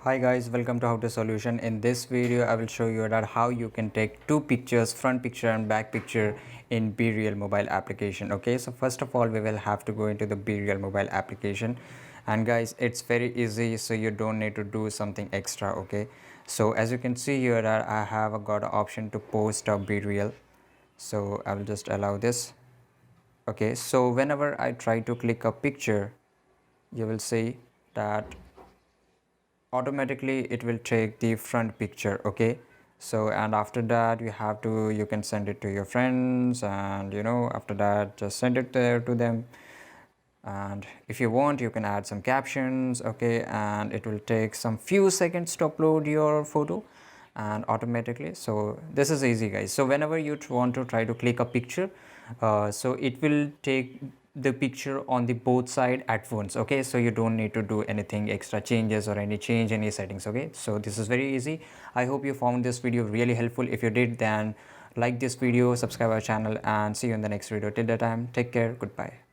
Hi guys, welcome to How to Solution. In this video I will show you that how you can take two pictures, front picture and back picture in BeReal mobile application. Okay, so first of all we will have to go into the BeReal mobile application, and guys it's very easy, so you don't need to do something extra. Okay, so as you can see here that I have got an option to post a BeReal, so I will just allow this. Okay, so whenever I try to click a picture, you will see that automatically it will take the front picture. Okay, so and after that you can send it to your friends, and after that just send it there to them, and if you want you can add some captions. Okay, and it will take some few seconds to upload your photo and automatically. So this is easy guys. So whenever you want to try to click a picture, so it will take the picture on the both side at once. Okay, so you don't need to do anything extra changes or any settings. Okay, so this is very easy. I hope you found this video really helpful. If you did, then like this video, subscribe our channel, and see you in the next video. Till that time, take care, goodbye.